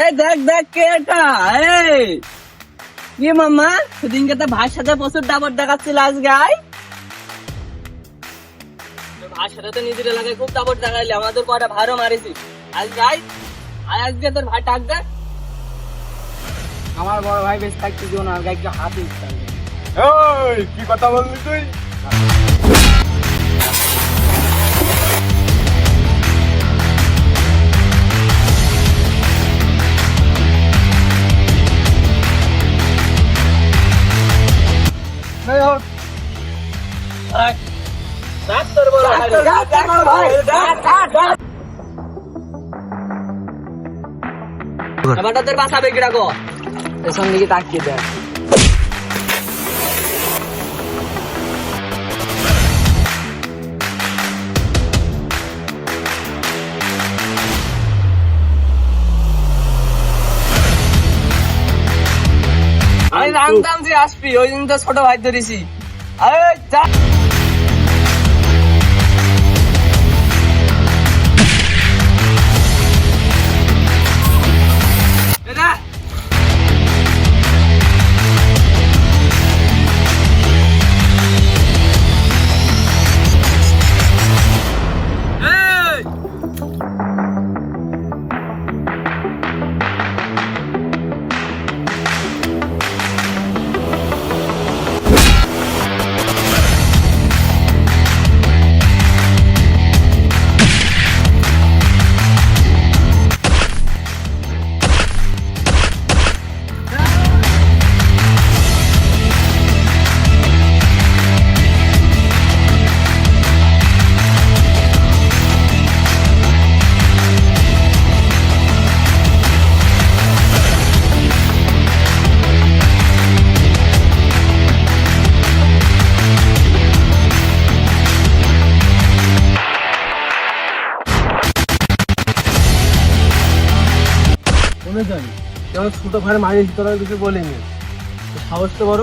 এই দেখ দেখ কে এটা? এই কি মামা, সেদিনকে তো ভাইয়ের সাথে প্রচুর দাবত দেখাচ্ছিল, আজকে আয়। ভাইয়ের সাথে তো নিজের এলাকায় খুব দাবত দেখাইলি, আমাদের কটা ভাইরও মারিছি। আজকে আয়, আজকে তোর ভাই ডাক দেখ। আমার বড় ভাই বেশ থাকতে দিও না, একটু হাতে কি কথা বললি তুই? তোর বাঁচাবে কি রাখো, পেছন দিকে তাকিয়ে দেখ। আমি জানতাম যে আসবি, ওই দিন তো ছোট ভাই ধরেছি। জানি কেমন ছোট ভাই মারিয়েছি, তোরা কিছু বলিনি, সাহস তো বড়।